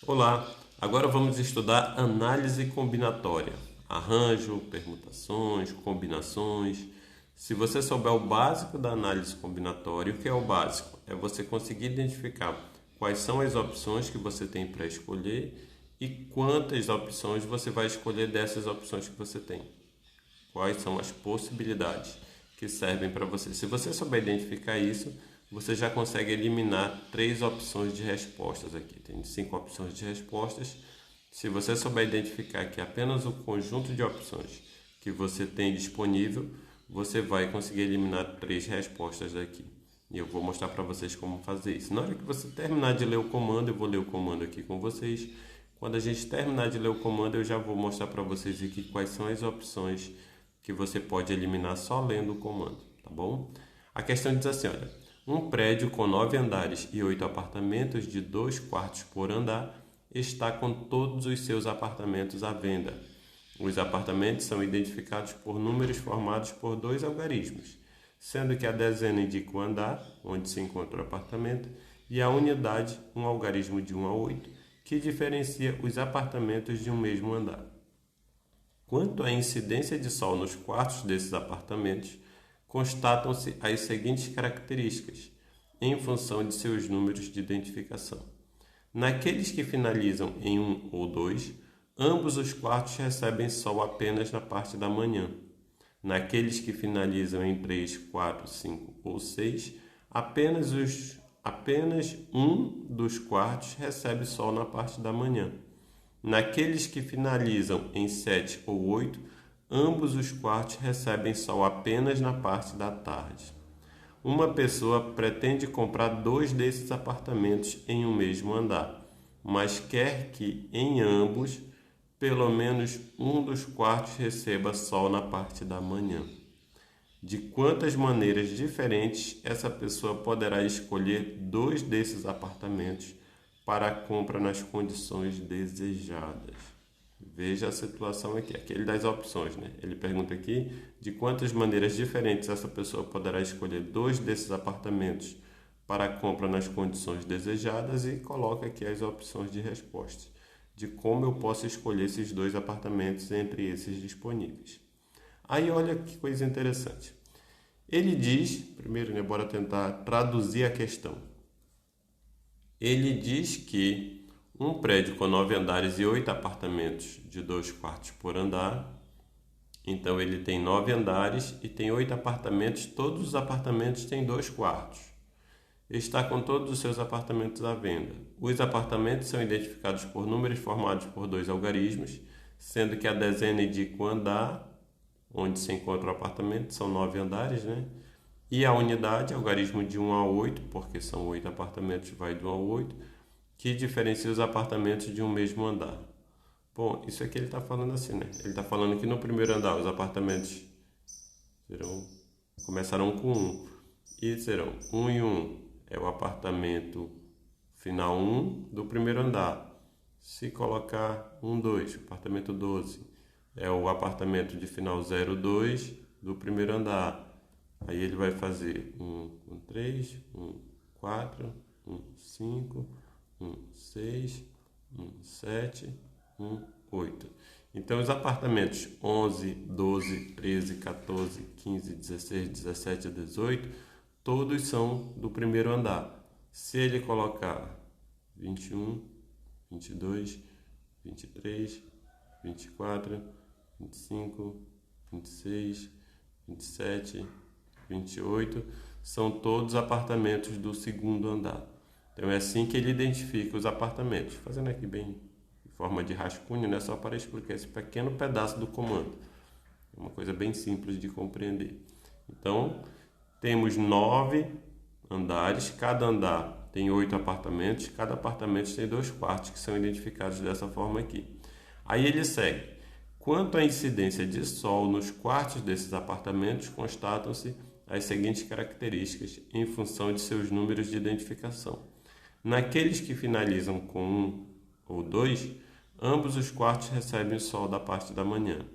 Olá, agora vamos estudar análise combinatória, arranjo, permutações, combinações. Se você souber o básico da análise combinatória, o que é o básico? É você conseguir identificar quais são as opções que você tem para escolher e quantas opções você vai escolher dessas opções que você tem. Quais são as possibilidades que servem para você. Se você souber identificar isso, você já consegue eliminar 3 opções de respostas aqui. Tem 5 opções de respostas. Se você souber identificar que apenas o conjunto de opções que você tem disponível, você vai conseguir eliminar 3 respostas daqui. E eu vou mostrar para vocês como fazer isso. Na hora que você terminar de ler o comando, eu vou ler o comando aqui com vocês. Quando a gente terminar de ler o comando, eu já vou mostrar para vocês aqui quais são as opções que você pode eliminar só lendo o comando, tá bom? A questão diz assim, olha, um prédio com 9 andares e 8 apartamentos de 2 quartos por andar está com todos os seus apartamentos à venda. Os apartamentos são identificados por números formados por 2 algarismos, sendo que a dezena indica o andar, onde se encontra o apartamento, e a unidade, um algarismo de 1 a 8, que diferencia os apartamentos de um mesmo andar. Quanto à incidência de sol nos quartos desses apartamentos, constatam-se as seguintes características, em função de seus números de identificação. Naqueles que finalizam em 1 ou 2, ambos os quartos recebem sol apenas na parte da manhã. Naqueles que finalizam em 3, 4, 5 ou 6, apenas um dos quartos recebe sol na parte da manhã. Naqueles que finalizam em 7 ou 8, ambos os quartos recebem sol apenas na parte da tarde. Uma pessoa pretende comprar 2 desses apartamentos em um mesmo andar, mas quer que em ambos, pelo menos um dos quartos receba sol na parte da manhã. De quantas maneiras diferentes essa pessoa poderá escolher 2 desses apartamentos para a compra nas condições desejadas? Veja a situação aqui, aquele das opções, né? Ele pergunta aqui de quantas maneiras diferentes essa pessoa poderá escolher 2 desses apartamentos para a compra nas condições desejadas e coloca aqui as opções de resposta de como eu posso escolher esses 2 apartamentos entre esses disponíveis. Aí olha que coisa interessante. Ele diz, primeiro, né, bora tentar traduzir a questão. Ele diz que um prédio com 9 andares e 8 apartamentos de 2 quartos por andar, então ele tem 9 andares e tem 8 apartamentos, todos os apartamentos têm 2 quartos. Está com todos os seus apartamentos à venda. Os apartamentos são identificados por números formados por 2 algarismos, sendo que a dezena indica o andar, onde se encontra o apartamento, são 9 andares, né? E a unidade, algarismo de 1 a 8, porque são 8 apartamentos, vai do 1 a 8, que diferencia os apartamentos de um mesmo andar. Bom, isso aqui ele está falando assim, né? Ele está falando que no primeiro andar os apartamentos começarão com 1 e serão 1 e 1 é o apartamento final 1 do primeiro andar. Se colocar 1, 2, apartamento 12 é o apartamento de final 02 do primeiro andar. Aí ele vai fazer 1, 3, 4, 5, 6, 7, 8. Então, os apartamentos 11, 12, 13, 14, 15, 16, 17 e 18, todos são do primeiro andar. Se ele colocar 21, 22, 23, 24, 25, 26, 27, 28, são todos apartamentos do segundo andar. Então é assim que ele identifica os apartamentos. Fazendo aqui bem em forma de rascunho, né? Só para explicar esse pequeno pedaço do comando. É uma coisa bem simples de compreender. Então, temos 9 andares, cada andar tem 8 apartamentos, cada apartamento tem 2 quartos, que são identificados dessa forma aqui. Aí ele segue. Quanto à incidência de sol nos quartos desses apartamentos, constatam-se as seguintes características em função de seus números de identificação. Naqueles que finalizam com 1 ou 2, ambos os quartos recebem o sol da parte da manhã.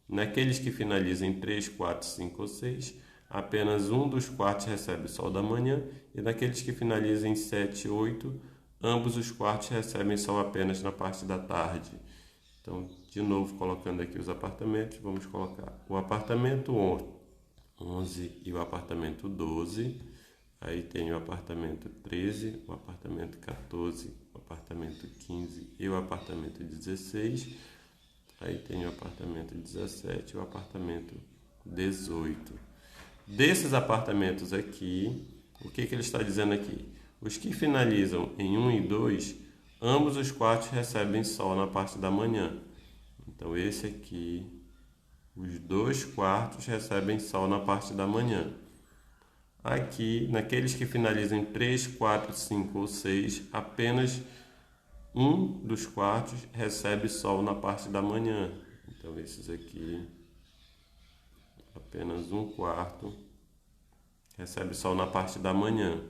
Naqueles que finalizam em 3, 4, 5 ou 6, apenas um dos quartos recebe o sol da manhã, e naqueles que finalizam em 7 e 8, ambos os quartos recebem sol apenas na parte da tarde. Então, de novo, colocando aqui os apartamentos, vamos colocar o apartamento 11 e o apartamento 12. Aí tem o apartamento 13, o apartamento 14, o apartamento 15 e o apartamento 16. Aí tem o apartamento 17 e o apartamento 18. Desses apartamentos aqui, o que ele está dizendo aqui? Os que finalizam em 1 e 2, ambos os quartos recebem sol na parte da manhã. Então, esse aqui, os dois quartos recebem sol na parte da manhã. Aqui, naqueles que finalizam em 3, 4, 5 ou 6, apenas um dos quartos recebe sol na parte da manhã. Então, esses aqui, apenas um quarto recebe sol na parte da manhã.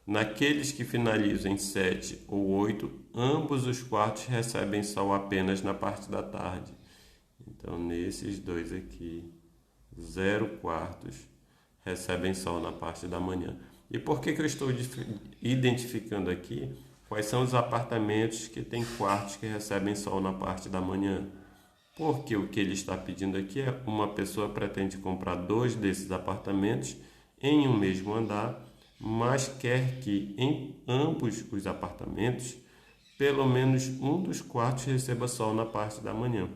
Naqueles que finalizam em 7 ou 8, ambos os quartos recebem sol apenas na parte da tarde. Então, nesses dois aqui, 0 quartos recebem sol na parte da manhã. E por que eu estou identificando aqui quais são os apartamentos que têm quartos que recebem sol na parte da manhã? Porque o que ele está pedindo aqui é uma pessoa pretende comprar 2 desses apartamentos em um mesmo andar, mas quer que em ambos os apartamentos, pelo menos um dos quartos receba sol na parte da manhã.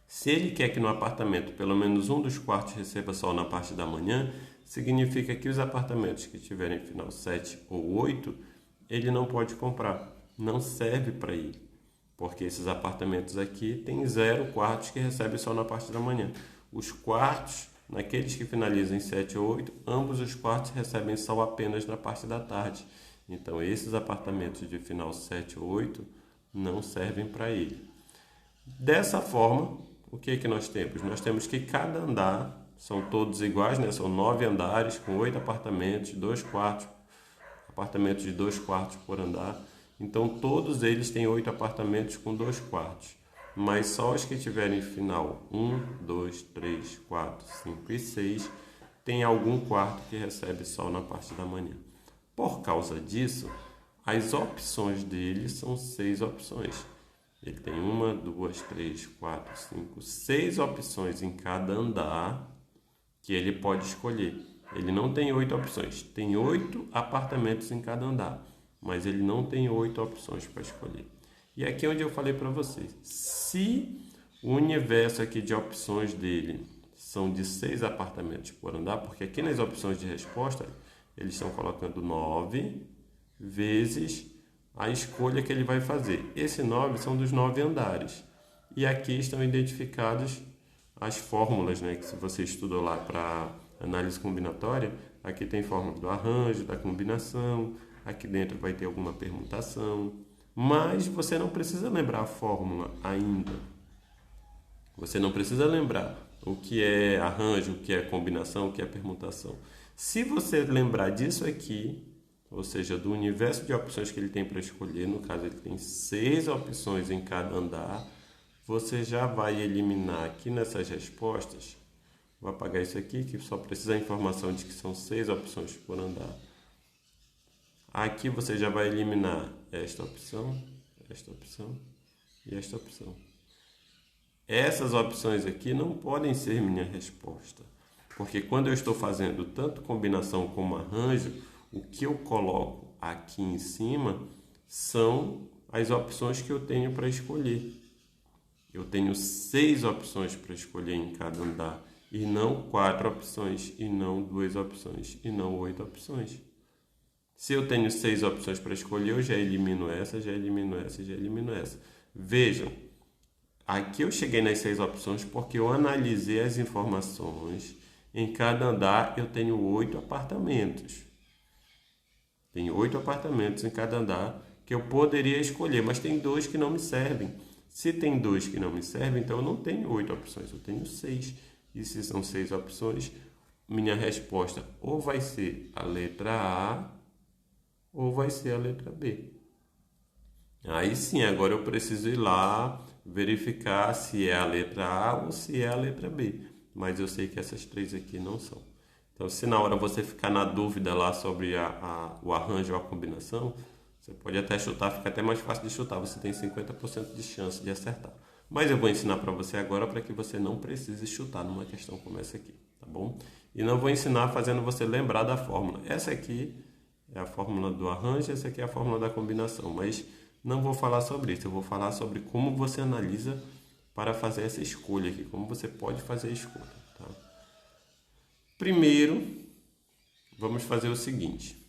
Se ele quer que no apartamento pelo menos um dos quartos receba sol na parte da manhã, significa que os apartamentos que tiverem final 7 ou 8, ele não pode comprar, não serve para ele, porque esses apartamentos aqui têm 0 quartos que recebem sol na parte da manhã. Os quartos, naqueles que finalizam em 7 ou 8, ambos os quartos recebem sol apenas na parte da tarde. Então, esses apartamentos de final 7 ou 8 não servem para ele. Dessa forma, o que nós temos? Nós temos que cada andar, são todos iguais, né? São 9 andares com 8 apartamentos, 2 quartos, apartamentos de 2 quartos por andar. Então, todos eles têm 8 apartamentos com 2 quartos. Mas só os que tiverem final 1, 2, 3, 4, 5 e 6 tem algum quarto que recebe sol na parte da manhã. Por causa disso, as opções dele são 6 opções. Ele tem 1, 2, 3, 4, 5, 6 opções em cada andar que ele pode escolher. Ele não tem 8 opções, tem 8 apartamentos em cada andar, mas ele não tem 8 opções para escolher. E aqui é onde eu falei para vocês, se o universo aqui de opções dele são de 6 apartamentos por andar, porque aqui nas opções de resposta, eles estão colocando 9 vezes a escolha que ele vai fazer. Esse 9 são dos 9 andares. E aqui estão identificadas as fórmulas, né? Que se você estudou lá para análise combinatória, aqui tem fórmula do arranjo, da combinação, aqui dentro vai ter alguma permutação, mas você não precisa lembrar a fórmula ainda. Você não precisa lembrar o que é arranjo, o que é combinação, o que é permutação. Se você lembrar disso aqui, ou seja, do universo de opções que ele tem para escolher, no caso ele tem 6 opções em cada andar, você já vai eliminar aqui nessas respostas, vou apagar isso aqui que só precisa a informação de que são 6 opções por andar. Aqui você já vai eliminar esta opção e esta opção. Essas opções aqui não podem ser minha resposta, porque quando eu estou fazendo tanto combinação como arranjo, o que eu coloco aqui em cima são as opções que eu tenho para escolher. Eu tenho 6 opções para escolher em cada andar, e não 4 opções, e não 2 opções, e não 8 opções. Se eu tenho 6 opções para escolher, eu já elimino essa, já elimino essa, já elimino essa. Vejam, aqui eu cheguei nas 6 opções porque eu analisei as informações. Em cada andar eu tenho 8 apartamentos. Tem 8 apartamentos em cada andar que eu poderia escolher, mas tem 2 que não me servem. Se tem 2 que não me servem, então eu não tenho 8 opções, eu tenho 6. E se são 6 opções, minha resposta ou vai ser a letra A ou vai ser a letra B. Aí sim, agora eu preciso ir lá verificar se é a letra A ou se é a letra B. Mas eu sei que essas 3 aqui não são. Então, se na hora você ficar na dúvida lá sobre o arranjo ou a combinação, Você pode até chutar, fica até mais fácil de chutar, você tem 50% de chance de acertar. Mas eu vou ensinar para você agora para que você não precise chutar numa questão como essa aqui, tá bom? E não vou ensinar fazendo você lembrar da fórmula. Essa aqui é a fórmula do arranjo, essa aqui é a fórmula da combinação, mas não vou falar sobre isso, eu vou falar sobre como você analisa para fazer essa escolha aqui, como você pode fazer a escolha, tá? Primeiro, vamos fazer o seguinte.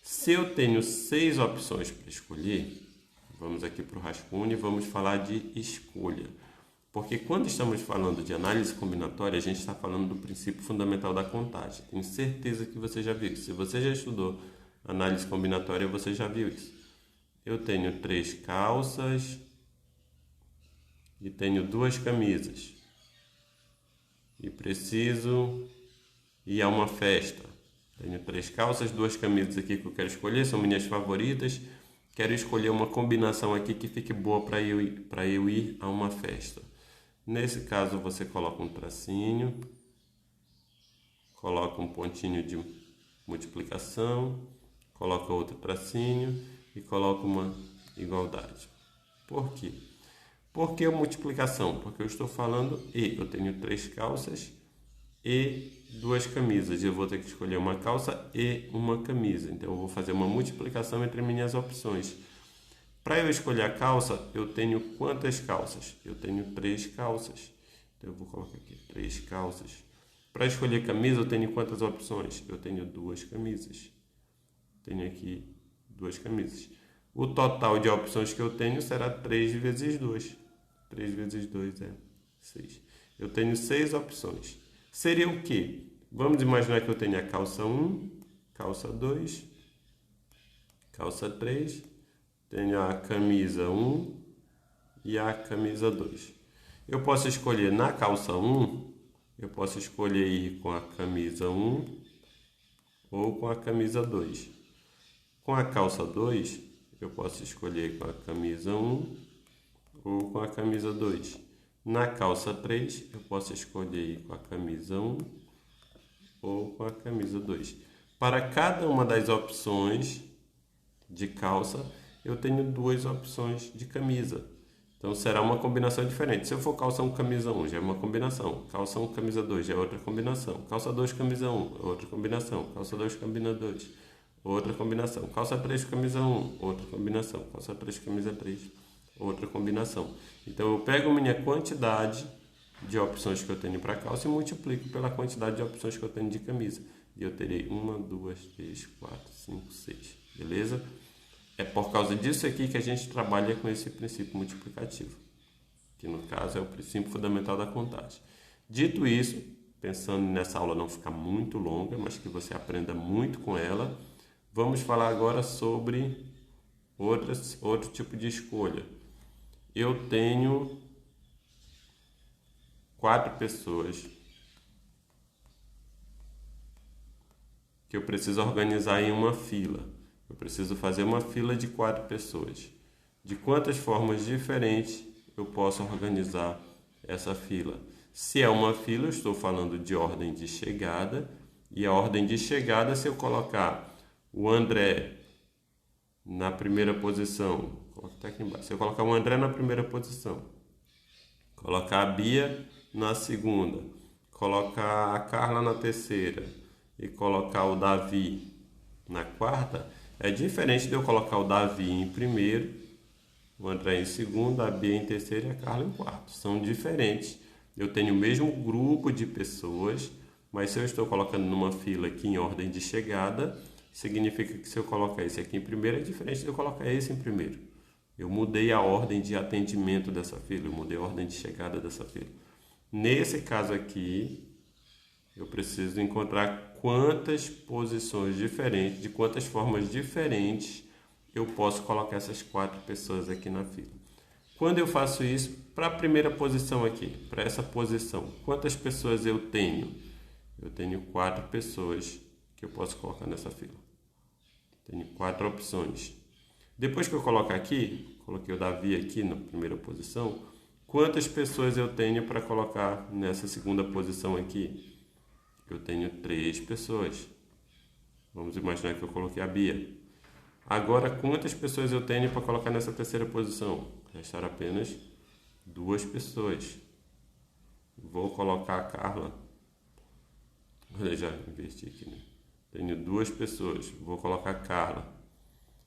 Se eu tenho 6 opções para escolher, vamos aqui para o rascunho e vamos falar de escolha. Porque quando estamos falando de análise combinatória, a gente está falando do princípio fundamental da contagem. Tenho certeza que você já viu isso. Se você já estudou análise combinatória, você já viu isso. Eu tenho 3 calças e tenho 2 camisas. E preciso ir a uma festa. Tenho 3 calças, 2 camisas aqui que eu quero escolher, são minhas favoritas. Quero escolher uma combinação aqui que fique boa para eu ir a uma festa. Nesse caso, você coloca um tracinho, coloca um pontinho de multiplicação, coloca outro tracinho e coloca uma igualdade. Por quê? Por que multiplicação? Porque eu estou falando eu tenho 3 calças e 2 camisas. Eu vou ter que escolher uma calça e uma camisa. Então, eu vou fazer uma multiplicação entre minhas opções. Para eu escolher a calça, eu tenho quantas calças? Eu tenho 3 calças. Então, eu vou colocar aqui 3 calças. Para escolher camisa, eu tenho quantas opções? Eu tenho 2 camisas. Tenho aqui 2 camisas. O total de opções que eu tenho será 3 vezes 2. 3 vezes 2 é 6. Eu tenho 6 opções. Seria o quê? Vamos imaginar que eu tenho a calça 1, calça 2, calça 3, tenho a camisa 1 e a camisa 2. Eu posso escolher na calça 1, eu posso escolher ir com a camisa 1 ou com a camisa 2. Com a calça 2, eu posso escolher com a camisa 1 ou com a camisa 2. Na calça 3, eu posso escolher ir com a camisa 1 ou com a camisa 2. Para cada uma das opções de calça, eu tenho 2 opções de camisa. Então, será uma combinação diferente. Se eu for calça 1, camisa 1, já é uma combinação. Calça 1, camisa 2, já é outra combinação. Calça 2, camisa 1, outra combinação. Calça 2, camisa 2, outra combinação. Calça 3, camisa 1, outra combinação. Calça 3, camisa 3, outra combinação. Então, eu pego minha quantidade de opções que eu tenho para calça e multiplico pela quantidade de opções que eu tenho de camisa. E eu terei 1, 2, 3, 4, 5, 6. Beleza? É por causa disso aqui que a gente trabalha com esse princípio multiplicativo, que no caso é o princípio fundamental da contagem. Dito isso, pensando nessa aula não ficar muito longa, mas que você aprenda muito com ela, vamos falar agora sobre outro tipo de escolha. Eu tenho 4 pessoas que eu preciso organizar em uma fila. Eu preciso fazer uma fila de 4 pessoas. De quantas formas diferentes eu posso organizar essa fila? Se é uma fila, eu estou falando de ordem de chegada. E a ordem de chegada, se eu colocar o André na primeira posição, coloca até aqui embaixo. Se eu colocar o André na primeira posição, colocar a Bia na segunda, colocar a Carla na terceira e colocar o Davi na quarta, é diferente de eu colocar o Davi em primeiro, o André em segundo, a Bia em terceiro e a Carla em quarto. São diferentes. Eu tenho o mesmo grupo de pessoas, mas se eu estou colocando numa fila aqui em ordem de chegada, significa que se eu colocar esse aqui em primeiro é diferente de eu colocar esse em primeiro. Eu mudei a ordem de atendimento dessa fila, eu mudei a ordem de chegada dessa fila. Nesse caso aqui, eu preciso encontrar quantas posições diferentes, de quantas formas diferentes eu posso colocar essas 4 pessoas aqui na fila. Quando eu faço isso, para a primeira posição aqui, para essa posição, quantas pessoas eu tenho? Eu tenho 4 pessoas que eu posso colocar nessa fila. Tenho 4 opções. Depois que eu colocar aqui, coloquei o Davi aqui na primeira posição, quantas pessoas eu tenho para colocar nessa segunda posição aqui? Eu tenho 3 pessoas. Vamos imaginar que eu coloquei a Bia. Agora, quantas pessoas eu tenho para colocar nessa terceira posição? Restar apenas 2 pessoas. Vou colocar a Carla. Olha, já investi aqui, né? Tenho 2 pessoas. Vou colocar a Carla.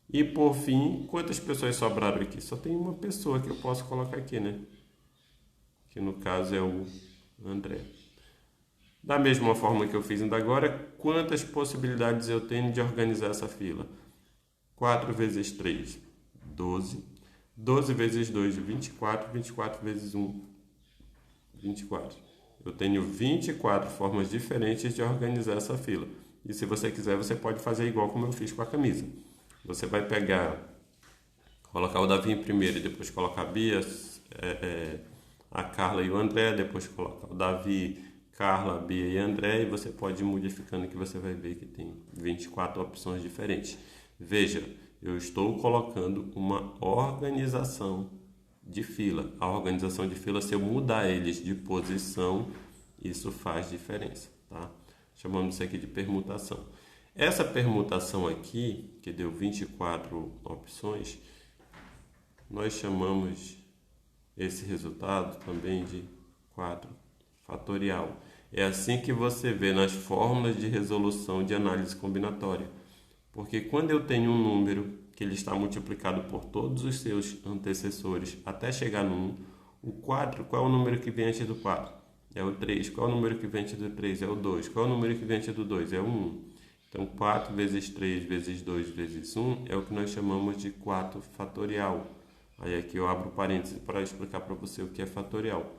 E por fim, quantas pessoas sobraram aqui? Só tem uma pessoa que eu posso colocar aqui, né? Que no caso é o André. Da mesma forma que eu fiz ainda agora, quantas possibilidades eu tenho de organizar essa fila? 4 vezes 3, 12. 12 vezes 2, 24. 24 vezes 1, 24. Eu tenho 24 formas diferentes de organizar essa fila. E se você quiser, você pode fazer igual como eu fiz com a camisa. Você vai pegar, colocar o Davi em primeiro e depois colocar a Bia, a Carla e o André, depois colocar o Davi, Carla, Bia e André, e você pode ir modificando que você vai ver que tem 24 opções diferentes. Veja, eu estou colocando uma organização de fila. A organização de fila, se eu mudar eles de posição, isso faz diferença, tá? Chamamos isso aqui de permutação. Essa permutação aqui, que deu 24 opções, nós chamamos esse resultado também de 4 fatorial. É assim que você vê nas fórmulas de resolução de análise combinatória. Porque quando eu tenho um número que ele está multiplicado por todos os seus antecessores até chegar no 1, o 4, qual é o número que vem antes do 4? É o 3. Qual é o número que vem antes do 3? É o 2. Qual é o número que vem antes do 2? É o 1. Então, 4 vezes 3 vezes 2 vezes 1 é o que nós chamamos de 4 fatorial. Aí aqui eu abro parênteses para explicar para você o que é fatorial.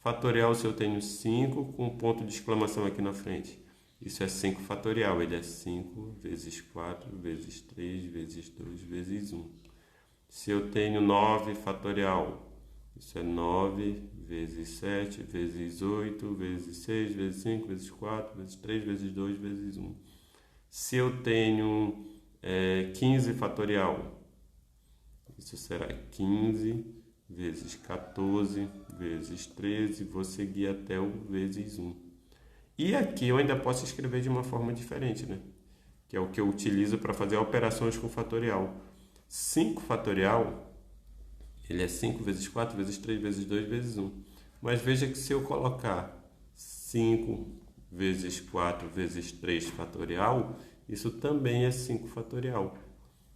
Fatorial, se eu tenho 5 com um ponto de exclamação aqui na frente. Isso é 5 fatorial. Ele é 5 vezes 4 vezes 3 vezes 2 vezes 1. Se eu tenho 9 fatorial, isso é 9 vezes 7 vezes 8 vezes 6 vezes 5 vezes 4 vezes 3 vezes 2 vezes 1. Se eu tenho 15 fatorial, isso será 15 vezes 14 vezes 13, vou seguir até o vezes 1. E aqui eu ainda posso escrever de uma forma diferente, né? Que é o que eu utilizo para fazer operações com fatorial. 5 fatorial, ele é 5 vezes 4 vezes 3 vezes 2 vezes 1. Mas veja que se eu colocar 5 vezes 4 vezes 3 fatorial, isso também é 5 fatorial.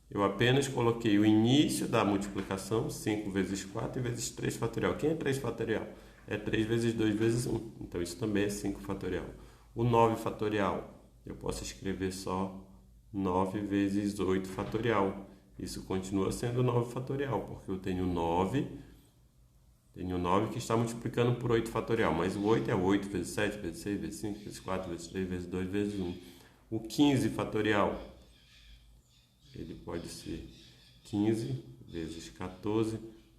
Eu apenas coloquei o início da multiplicação, 5 vezes 4 e vezes 3 fatorial. Quem é 3 fatorial? É 3 vezes 2 vezes 1. Então, isso também é 5 fatorial. O 9 fatorial, eu posso escrever só 9 vezes 8 fatorial. Isso continua sendo 9 fatorial, porque eu tenho 9 que está multiplicando por 8 fatorial. Mas o 8 é 8 vezes 7 vezes 6 vezes 5 vezes 4 vezes 3 vezes 2 vezes 1. O 15 fatorial, ele pode ser 15 vezes 14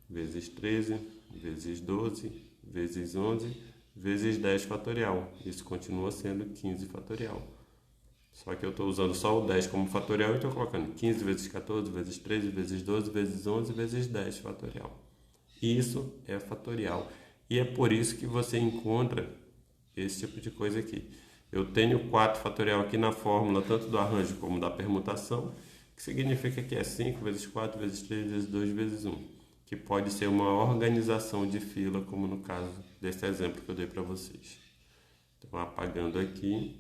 vezes 13 vezes 12 vezes 11 vezes 10 fatorial. Isso continua sendo 15 fatorial. Só que eu estou usando só o 10 como fatorial e estou colocando 15 vezes 14 vezes 13 vezes 12 vezes 11 vezes 10 fatorial. Isso é fatorial. E é por isso que você encontra esse tipo de coisa aqui. Eu tenho 4 fatorial aqui na fórmula, tanto do arranjo como da permutação, que significa que é 5 vezes 4 vezes 3 vezes 2 vezes 1, que pode ser uma organização de fila, como no caso desse exemplo que eu dei para vocês. Então, apagando aqui.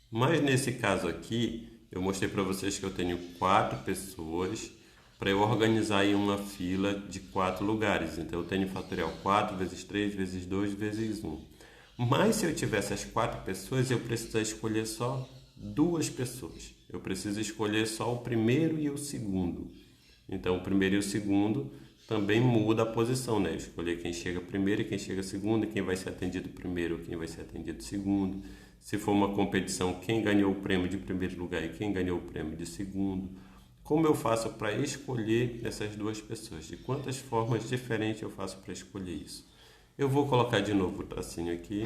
Mas nesse caso aqui, eu mostrei para vocês que eu tenho 4 pessoas para eu organizar em uma fila de 4 lugares. Então, eu tenho fatorial 4 vezes 3 vezes 2 vezes 1. Mas se eu tivesse as 4 pessoas, eu preciso escolher só 2 pessoas. Eu preciso escolher só o primeiro e o segundo. Então, o primeiro e o segundo também muda a posição, né? Escolher quem chega primeiro e quem chega segundo, quem vai ser atendido primeiro, quem vai ser atendido segundo. Se for uma competição, quem ganhou o prêmio de primeiro lugar e quem ganhou o prêmio de segundo. Como eu faço para escolher essas 2 pessoas? De quantas formas diferentes eu faço para escolher isso? Eu vou colocar de novo o tracinho aqui,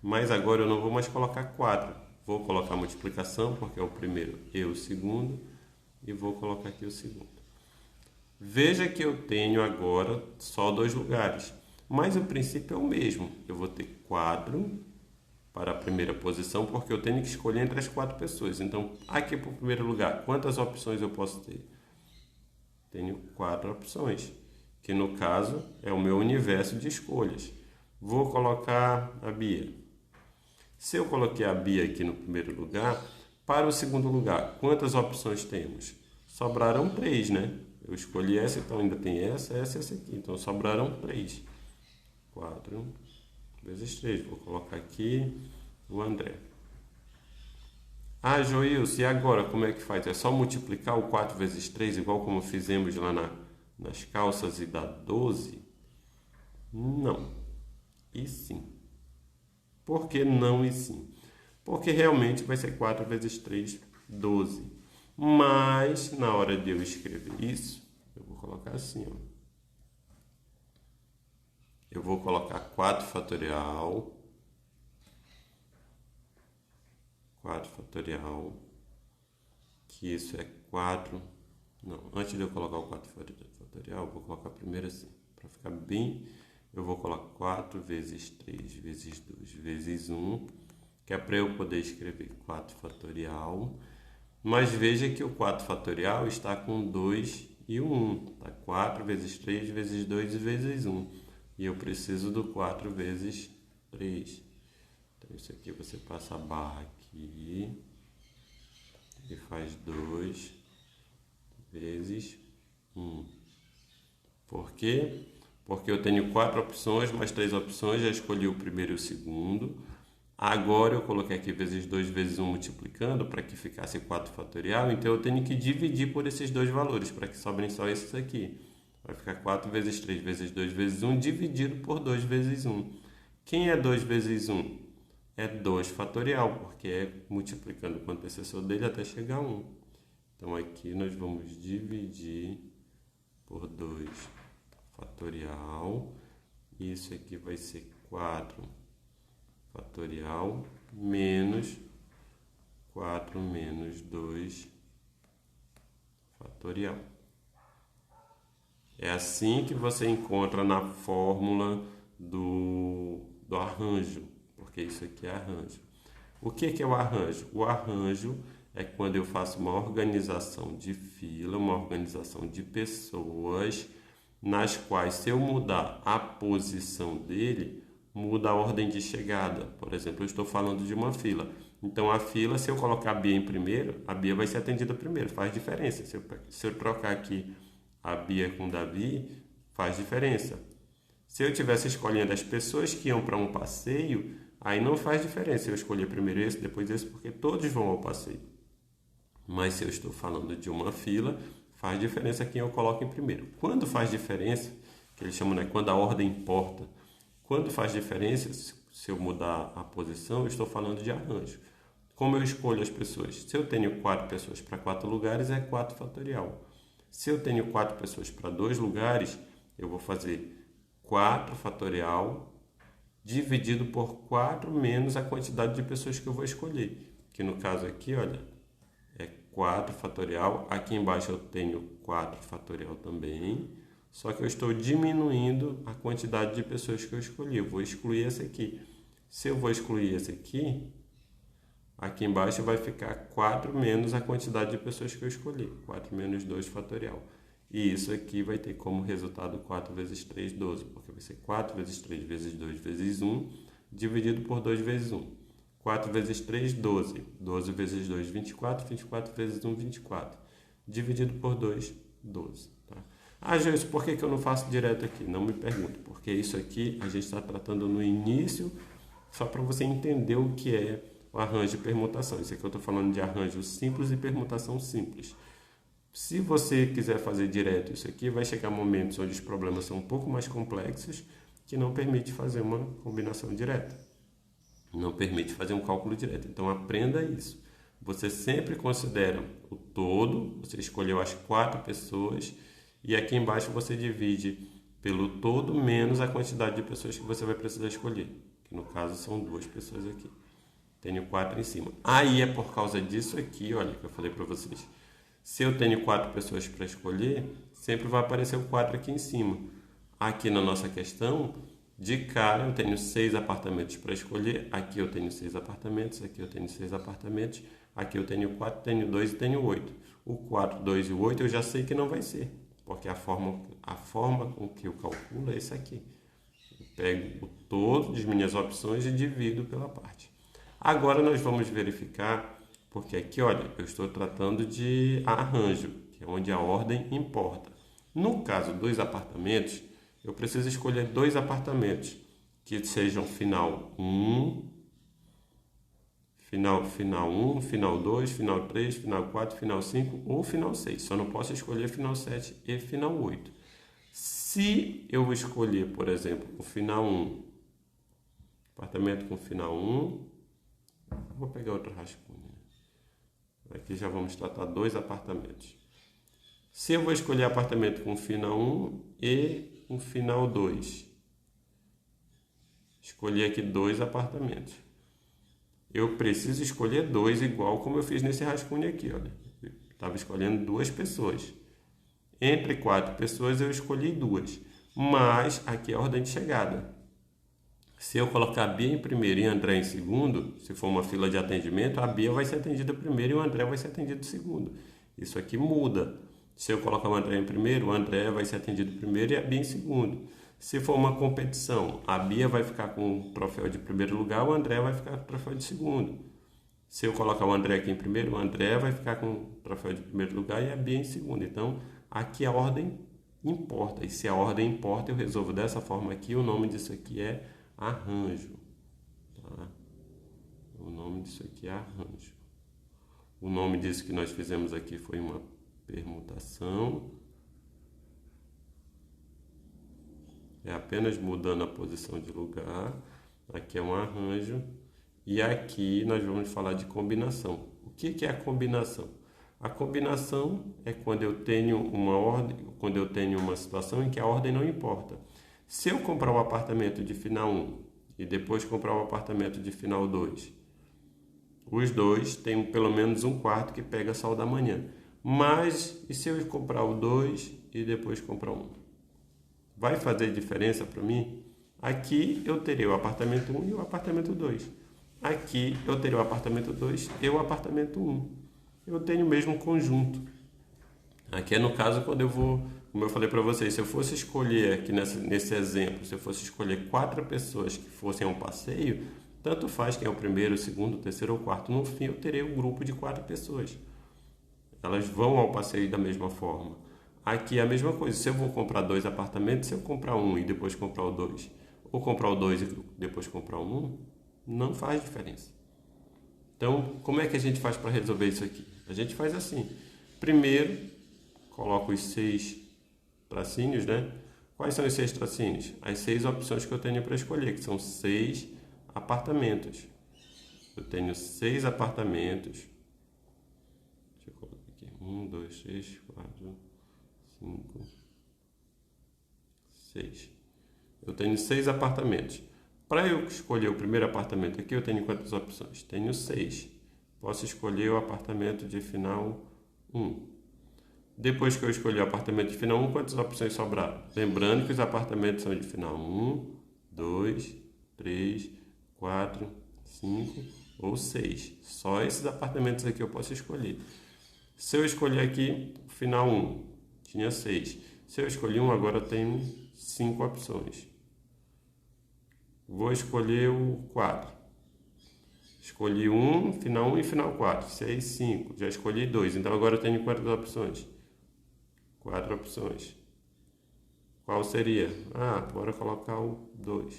mas agora eu não vou mais colocar 4. Vou colocar multiplicação, porque é o primeiro e o segundo, e vou colocar aqui o segundo. Veja que eu tenho agora só 2 lugares, mas o princípio é o mesmo. Eu vou ter 4 para a primeira posição, porque eu tenho que escolher entre as 4 pessoas. Então, aqui para o primeiro lugar, quantas opções eu posso ter? Tenho 4 opções, que no caso é o meu universo de escolhas. Vou colocar a Bia. Se eu coloquei a Bia aqui no primeiro lugar, para o segundo lugar, quantas opções temos? Sobraram 3, né? Eu escolhi essa, então ainda tem essa e essa aqui. Então, sobraram 3. 4 vezes 3. Vou colocar aqui o André. Ah, Joilson, e agora como é que faz? É só multiplicar o 4 vezes 3, igual como fizemos lá nas calças e dá 12? Não. E sim. Por que não e sim? Porque realmente vai ser 4 vezes 3, 12. Mas, na hora de eu escrever isso, eu vou colocar assim, ó. Eu vou colocar 4 fatorial. 4 fatorial. Que isso é 4. Não, antes de eu colocar o 4 fatorial, eu vou colocar primeiro assim. Para ficar bem, eu vou colocar 4 vezes 3 vezes 2 vezes 1. Que é para eu poder escrever 4 fatorial. Mas veja que o 4 fatorial está com 2 e o 1. Tá? 4 vezes 3 vezes 2 vezes 1. E eu preciso do 4 vezes 3. Então, isso aqui você passa a barra aqui. E faz 2 vezes 1. Por quê? Porque eu tenho 4 opções, mais 3 opções. Já escolhi o primeiro e o segundo. Agora eu coloquei aqui vezes 2 vezes 1 multiplicando para que ficasse 4 fatorial. Então eu tenho que dividir por esses dois valores para que sobrem só esses aqui. Vai ficar 4 vezes 3 vezes 2 vezes 1 dividido por 2 vezes 1. Quem é 2 vezes 1? É 2 fatorial, porque é multiplicando com o antecessor dele até chegar a 1. Então aqui nós vamos dividir por 2 fatorial. Isso aqui vai ser 4 fatorial menos 4 menos 2 fatorial. É assim que você encontra na fórmula do arranjo, porque isso aqui é arranjo. O que é o arranjo? O arranjo é quando eu faço uma organização de fila, uma organização de pessoas, nas quais, se eu mudar a posição dele, muda a ordem de chegada. Por exemplo, eu estou falando de uma fila. Então, a fila, se eu colocar a Bia em primeiro, a Bia vai ser atendida primeiro. Faz diferença. Se eu trocar aqui a Bia com o Davi, faz diferença. Se eu tivesse escolhendo as pessoas que iam para um passeio, aí não faz diferença eu escolher primeiro esse, depois esse, porque todos vão ao passeio. Mas se eu estou falando de uma fila, faz diferença quem eu coloco em primeiro. Quando faz diferença, que eles chamam, né, quando a ordem importa, quando faz diferença, se eu mudar a posição, eu estou falando de arranjo. Como eu escolho as pessoas? Se eu tenho 4 pessoas para 4 lugares, é 4 fatorial. Se eu tenho 4 pessoas para 2 lugares, eu vou fazer 4 fatorial dividido por 4 menos a quantidade de pessoas que eu vou escolher. Que no caso aqui, olha, é 4 fatorial. Aqui embaixo eu tenho 4 fatorial também. Só que eu estou diminuindo a quantidade de pessoas que eu escolhi. Eu vou excluir esse aqui. Se eu vou excluir esse aqui, aqui embaixo vai ficar 4 menos a quantidade de pessoas que eu escolhi. 4 menos 2 fatorial. E isso aqui vai ter como resultado 4 vezes 3, 12. Porque vai ser 4 vezes 3 vezes 2 vezes 1, dividido por 2 vezes 1. 4 vezes 3, 12. 12 vezes 2, 24. 24 vezes 1, 24. Dividido por 2, 12. Tá? Ah, Gilson, por que eu não faço direto aqui? Não me pergunte, porque isso aqui a gente está tratando no início, só para você entender o que é o arranjo e permutação. Isso aqui eu estou falando de arranjo simples e permutação simples. Se você quiser fazer direto isso aqui, vai chegar momentos onde os problemas são um pouco mais complexos, que não permite fazer uma combinação direta. Não permite fazer um cálculo direto. Então, aprenda isso. Você sempre considera o todo, você escolheu as 4 pessoas, e aqui embaixo você divide pelo todo menos a quantidade de pessoas que você vai precisar escolher. Que no caso são 2 pessoas aqui. Tenho 4 em cima. Aí é por causa disso aqui, olha, que eu falei para vocês. Se eu tenho 4 pessoas para escolher, sempre vai aparecer o 4 aqui em cima. Aqui na nossa questão, De cara, eu tenho 6 apartamentos para escolher. Aqui eu tenho 6 apartamentos, aqui eu tenho 6 apartamentos, aqui eu tenho 4, tenho 2 e tenho 8. O 4, 2 e o 8 eu já sei que não vai ser, porque a forma com que eu calculo é esse aqui. Eu pego o todo das minhas opções e divido pela parte. Agora nós vamos verificar, porque aqui, olha, eu estou tratando de arranjo, que é onde a ordem importa. No caso dos apartamentos, eu preciso escolher 2 apartamentos que sejam final 1, final 1, final 2, final 3, final 4, final 5 ou final 6. Só não posso escolher final 7 e final 8. Se eu escolher, por exemplo, o final 1, apartamento com final 1, vou pegar outro rascunho. Aqui já vamos tratar 2 apartamentos. Se eu vou escolher apartamento com final 1 e um final 2. Escolhi aqui 2 apartamentos. Eu preciso escolher 2 igual como eu fiz nesse rascunho aqui, olha. Estava escolhendo 2 pessoas. Entre 4 pessoas eu escolhi 2. Mas aqui é a ordem de chegada. Se eu colocar a Bia em primeiro e André em segundo, se for uma fila de atendimento, a Bia vai ser atendida primeiro e o André vai ser atendido segundo. Isso aqui muda. Se eu colocar o André em primeiro, o André vai ser atendido primeiro e a Bia em segundo. Se for uma competição, a Bia vai ficar com o troféu de primeiro lugar, o André vai ficar com o troféu de segundo. Se eu colocar o André aqui em primeiro, o André vai ficar com o troféu de primeiro lugar e a Bia em segundo. Então, aqui a ordem importa. E se a ordem importa, eu resolvo dessa forma aqui. O nome disso aqui é arranjo. Tá? O nome disso aqui é arranjo. O nome disso que nós fizemos aqui foi uma permutação. É apenas mudando a posição de lugar. Aqui é um arranjo. E aqui nós vamos falar de combinação. O que é a combinação? A combinação é quando eu tenho uma ordem, quando eu tenho uma situação em que a ordem não importa. Se eu comprar o apartamento de final 1 e depois comprar o apartamento de final 2, os dois têm pelo menos um quarto que pega sol da manhã. Mas, e se eu comprar o 2 e depois comprar um? Vai fazer diferença para mim? Aqui eu terei o apartamento 1 e o apartamento 2. Aqui eu terei o apartamento 2 e o apartamento 1. Eu tenho o mesmo conjunto. Aqui é no caso quando eu vou, como eu falei para vocês, se eu fosse escolher aqui nesse exemplo, se eu fosse escolher 4 pessoas que fossem a um passeio, tanto faz quem é o primeiro, o segundo, o terceiro ou o quarto. No fim eu terei um grupo de 4 pessoas. Elas vão ao passeio da mesma forma. Aqui é a mesma coisa. Se eu vou comprar 2 apartamentos, se eu comprar um e depois comprar o 2, ou comprar o 2 e depois comprar o 1, não faz diferença. Então, como é que a gente faz para resolver isso aqui? A gente faz assim. Primeiro, coloco os 6 tracinhos, né? Quais são os 6 tracinhos? As 6 opções que eu tenho para escolher, que são 6 apartamentos. Eu tenho 6 apartamentos. 1, 2, 3, 4, 5, 6. Eu tenho 6 apartamentos. Para eu escolher o primeiro apartamento aqui, eu tenho quantas opções? Tenho 6. Posso escolher o apartamento de final 1. Depois que eu escolhi o apartamento de final 1, quantas opções sobraram? Lembrando que os apartamentos são de final 1, 2, 3, 4, 5 ou 6. Só esses apartamentos aqui eu posso escolher. Se eu escolher aqui o final 1, tinha 6. Se eu escolhi 1, agora eu tenho 5 opções. Vou escolher o 4. Escolhi 1, final 1 e final 4. 6, 5. Já escolhi 2. Então agora eu tenho quantas opções? 4 opções. Qual seria? Bora colocar o 2.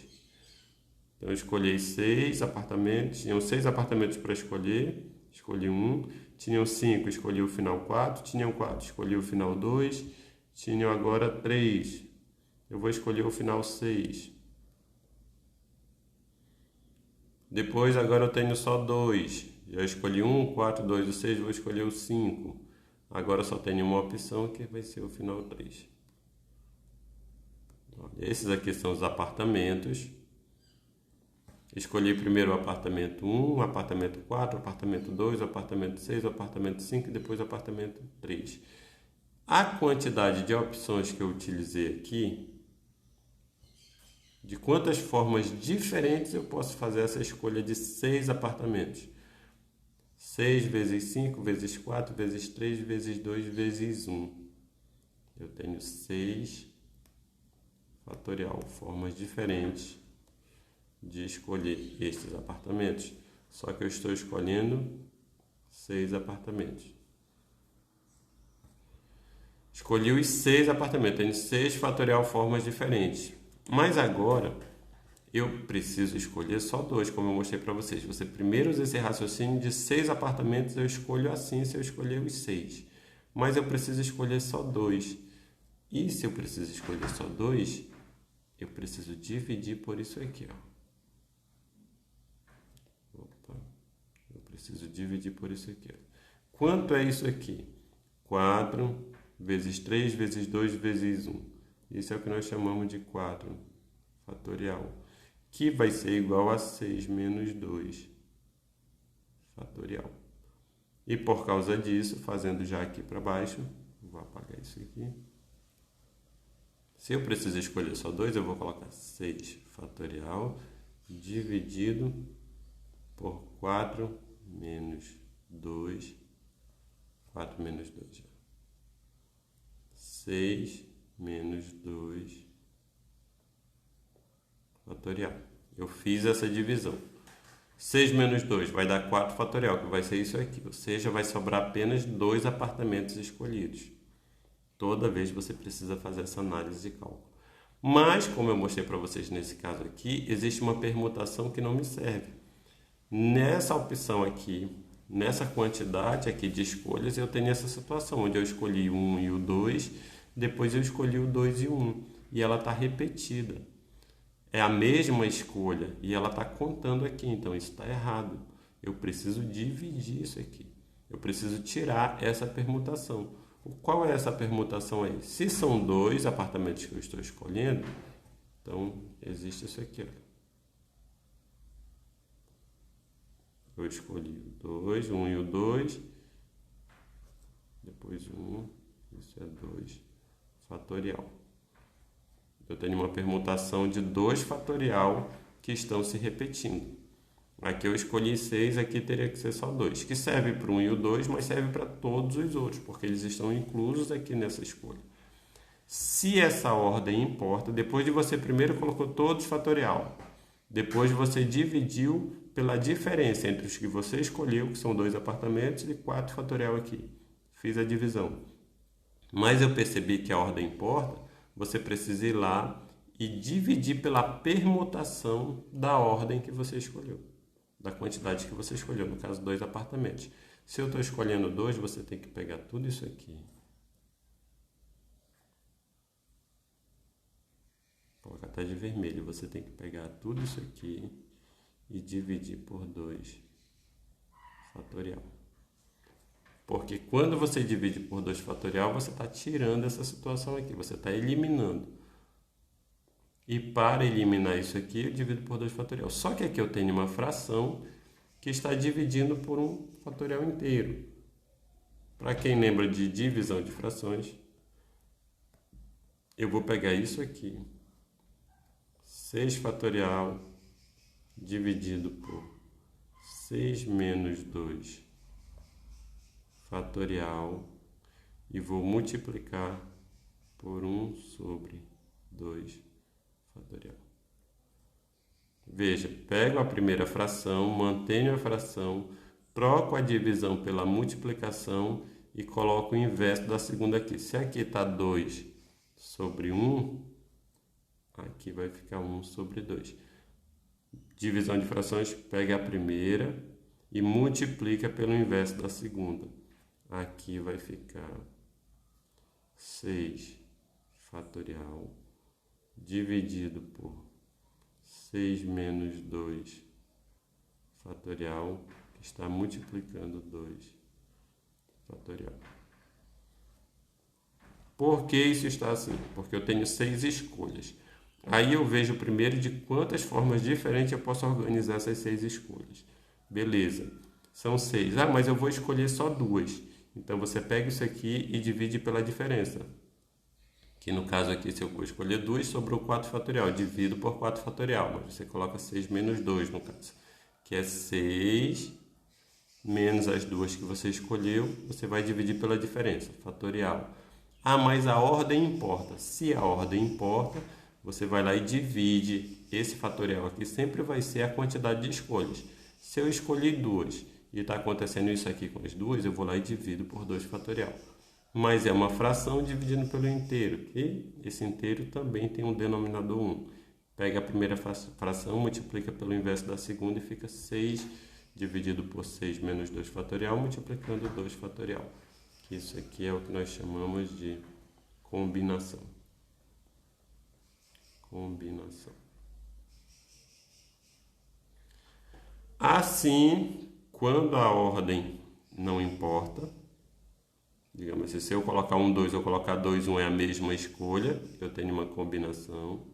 Então eu escolhi 6 apartamentos. Tinham 6 apartamentos para escolher. Escolhi 1. Tinham 5, escolhi o final 4. Tinham 4, escolhi o final 2. Tinham agora 3. Eu vou escolher o final 6. Depois agora eu tenho só 2. Já escolhi 1, 4, 2 e 6. Vou escolher o 5. Agora só tenho uma opção que vai ser o final 3. Esses aqui são os apartamentos. Escolhi primeiro o apartamento 1, o apartamento 4, o apartamento 2, o apartamento 6, o apartamento 5 e depois o apartamento 3. A quantidade de opções que eu utilizei aqui De quantas formas diferentes eu posso fazer essa escolha de 6 apartamentos? 6 vezes 5 vezes 4 vezes 3 vezes 2 vezes 1. Eu tenho 6 fatorial, formas diferentes de escolher estes apartamentos. Só que eu estou escolhendo 6 apartamentos. Escolhi os 6 apartamentos, tenho 6 fatorial formas diferentes. Mas agora eu preciso escolher só 2, como eu mostrei para vocês. Você primeiro usa esse raciocínio de 6 apartamentos, eu escolho assim se eu escolher os 6. Mas eu preciso escolher só 2. E se eu preciso escolher só 2, eu preciso dividir por isso aqui, ó. Opa. Eu preciso dividir por isso aqui, ó. Quanto é isso aqui? 4 vezes 3 vezes 2 vezes 1. Isso é o que nós chamamos de 4 fatorial, que vai ser igual a 6 menos 2 fatorial. E por causa disso, fazendo já aqui para baixo, vou apagar isso aqui. Se eu preciso escolher só 2, eu vou colocar 6 fatorial dividido por 4 menos 2. 4 menos 2. 6 menos 2 fatorial. Eu fiz essa divisão. 6 menos 2 vai dar 4 fatorial, que vai ser isso aqui. Ou seja, vai sobrar apenas 2 apartamentos escolhidos. Toda vez você precisa fazer essa análise de cálculo. Mas, como eu mostrei para vocês nesse caso aqui, existe uma permutação que não me serve. Nessa opção aqui, nessa quantidade aqui de escolhas, eu tenho essa situação, onde eu escolhi o 1 e o 2, depois eu escolhi o 2 e o 1. E ela está repetida. É a mesma escolha e ela está contando aqui, então isso está errado. Eu preciso dividir isso aqui. Eu preciso tirar essa permutação. Qual é essa permutação aí? Se são 2 apartamentos que eu estou escolhendo, então existe isso aqui, ó. Eu escolhi o 2, 1 e o 2, depois 1, isso é 2 fatorial. Eu tenho uma permutação de 2 fatorial que estão se repetindo. Aqui eu escolhi 6, aqui teria que ser só 2, que serve para o 1 e o 2, mas serve para todos os outros, porque eles estão inclusos aqui nessa escolha. Se essa ordem importa, depois de você primeiro colocou todos fatorial, depois você dividiu pela diferença entre os que você escolheu, que são 2 apartamentos, e 4 fatorial aqui. Fiz a divisão. Mas eu percebi que a ordem importa, você precisa ir lá e dividir pela permutação da ordem que você escolheu, da quantidade que você escolheu, no caso 2 apartamentos. Se eu estou escolhendo 2, você tem que pegar tudo isso aqui, vou colocar até de vermelho, você tem que pegar tudo isso aqui e dividir por 2 fatorial. Porque quando você divide por 2 fatorial, você está tirando essa situação aqui, você está eliminando. E para eliminar isso aqui, eu divido por 2 fatorial. Só que aqui eu tenho uma fração que está dividindo por um fatorial inteiro. Para quem lembra de divisão de frações, eu vou pegar isso aqui, 6 fatorial dividido por 6 menos 2 fatorial e vou multiplicar por 1 sobre 2 fatorial. Veja, pego a primeira fração, mantenho a fração, troco a divisão pela multiplicação e coloco o inverso da segunda aqui. Se aqui está 2 sobre 1, aqui vai ficar 1 sobre 2. Divisão de frações, pega a primeira e multiplica pelo inverso da segunda. Aqui vai ficar 6 fatorial dividido por 6 menos 2 fatorial, que está multiplicando 2 fatorial. Por que isso está assim? Porque eu tenho 6 escolhas. Aí eu vejo primeiro de quantas formas diferentes eu posso organizar essas 6 escolhas. Beleza, são 6. Ah, mas eu vou escolher só 2. Então você pega isso aqui e divide pela diferença, que no caso aqui, se eu vou escolher 2, sobrou 4 fatorial. Divido por 4 fatorial, mas você coloca 6 menos 2 no caso, que é 6 menos as duas que você escolheu, você vai dividir pela diferença, fatorial. Ah, mas a ordem importa. Se a ordem importa, você vai lá e divide. Esse fatorial aqui sempre vai ser a quantidade de escolhas. Se eu escolhi 2 e está acontecendo isso aqui com as duas, eu vou lá e divido por 2 fatorial. Mas é uma fração dividindo pelo inteiro, que esse inteiro também tem um denominador 1. Pega a primeira fração, multiplica pelo inverso da segunda e fica 6 dividido por 6 menos 2 fatorial, multiplicando 2 fatorial. Isso aqui é o que nós chamamos de combinação. Combinação. Assim, quando a ordem não importa, digamos assim, se eu colocar 1, 2 ou colocar 2, 1 é a mesma escolha, eu tenho uma combinação.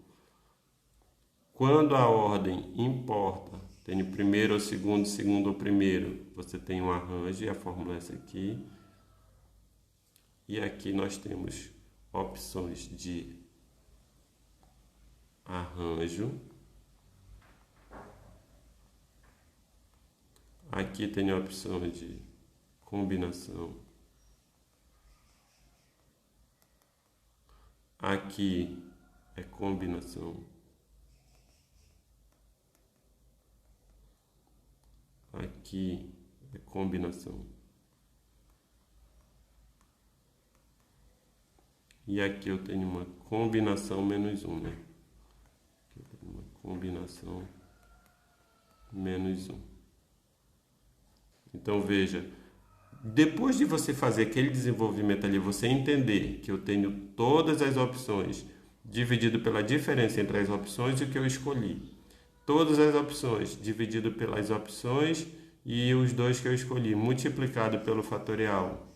Quando a ordem importa, tenho primeiro ou segundo, segundo ou primeiro, você tem um arranjo, e a fórmula é essa aqui. E aqui nós temos opções de arranjo. Aqui tem a opção de combinação. Aqui é combinação. Aqui é combinação. E aqui eu tenho uma combinação menos 1, né? Aqui eu tenho uma combinação menos 1. Então, veja, depois de você fazer aquele desenvolvimento ali, você entender que eu tenho todas as opções dividido pela diferença entre as opções e o que eu escolhi. Todas as opções dividido pelas opções e os 2 que eu escolhi, multiplicado pelo fatorial.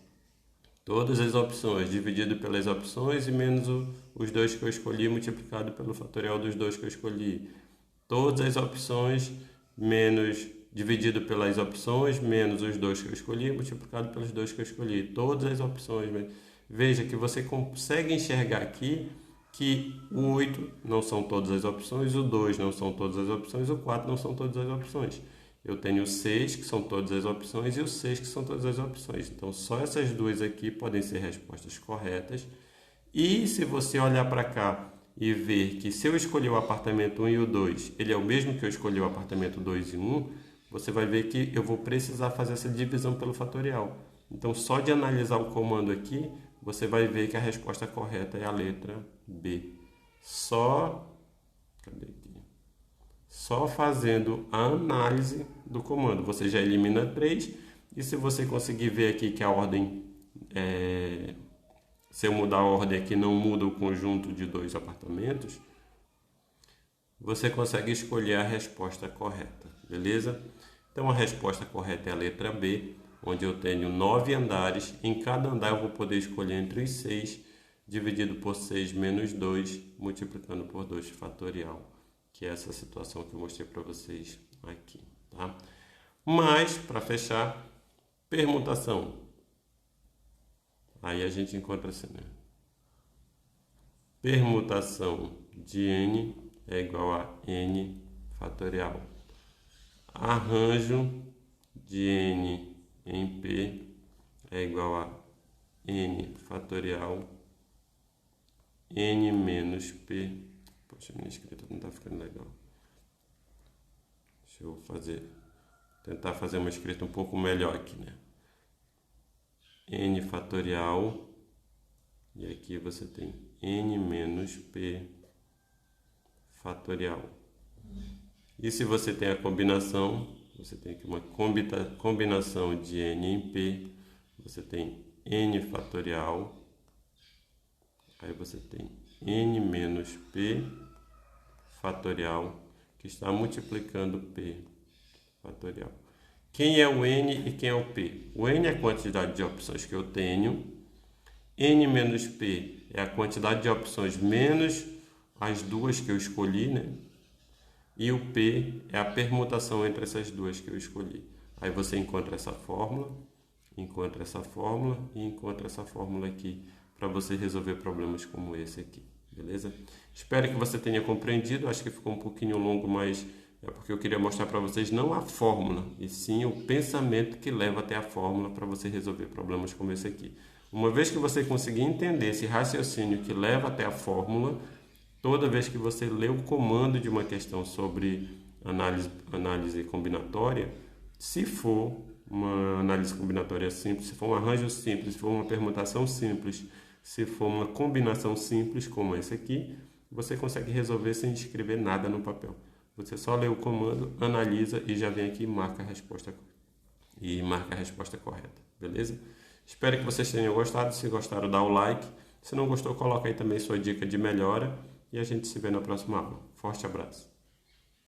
Todas as opções dividido pelas opções e menos os 2 que eu escolhi, multiplicado pelo fatorial dos 2 que eu escolhi. Todas as opções menos dividido pelas opções, menos os 2 que eu escolhi, multiplicado pelos 2 que eu escolhi. Todas as opções. Veja que você consegue enxergar aqui que o 8 não são todas as opções, o 2 não são todas as opções, o 4 não são todas as opções. Eu tenho o 6, que são todas as opções, e o 6, que são todas as opções. Então, só essas duas aqui podem ser respostas corretas. E se você olhar para cá e ver que se eu escolher o apartamento 1 e o 2, ele é o mesmo que eu escolhi o apartamento 2 e 1, você vai ver que eu vou precisar fazer essa divisão pelo fatorial. Então, só de analisar o comando aqui, você vai ver que a resposta correta é a letra B. Cadê aqui? Só fazendo a análise do comando. Você já elimina 3. E se você conseguir ver aqui que a ordem, se eu mudar a ordem aqui, não muda o conjunto de 2 apartamentos, você consegue escolher a resposta correta, beleza? Então a resposta correta é a letra B, onde eu tenho 9 andares. Em cada andar eu vou poder escolher entre os 6, dividido por 6 menos 2, multiplicando por 2 fatorial, que é essa situação que eu mostrei para vocês aqui, tá? Mas, para fechar, permutação. Aí a gente encontra assim, né? Permutação de N é igual a N fatorial. Arranjo de N em P é igual a N fatorial N menos P. Poxa, minha escrita não está ficando legal. Deixa eu tentar fazer uma escrita um pouco melhor aqui, né? N fatorial, e aqui você tem N menos P fatorial. E se você tem a combinação, você tem aqui uma combinação de N em P, você tem N fatorial, aí você tem N menos P fatorial, que está multiplicando P fatorial. Quem é o N e quem é o P? O N é a quantidade de opções que eu tenho, N menos P é a quantidade de opções menos as duas que eu escolhi, né? E o P é a permutação entre essas duas que eu escolhi. Aí você encontra essa fórmula e encontra essa fórmula aqui para você resolver problemas como esse aqui, beleza? Espero que você tenha compreendido, acho que ficou um pouquinho longo, mas é porque eu queria mostrar para vocês não a fórmula, e sim o pensamento que leva até a fórmula para você resolver problemas como esse aqui. Uma vez que você conseguir entender esse raciocínio que leva até a fórmula, toda vez que você lê o comando de uma questão sobre análise combinatória, se for uma análise combinatória simples, se for um arranjo simples, se for uma permutação simples, se for uma combinação simples como esse aqui, você consegue resolver sem escrever nada no papel. Você só lê o comando, analisa e já vem aqui e marca a resposta correta, beleza? Espero que vocês tenham gostado. Se gostaram, dá o like. Se não gostou, coloca aí também sua dica de melhora e a gente se vê na próxima aula. Forte abraço!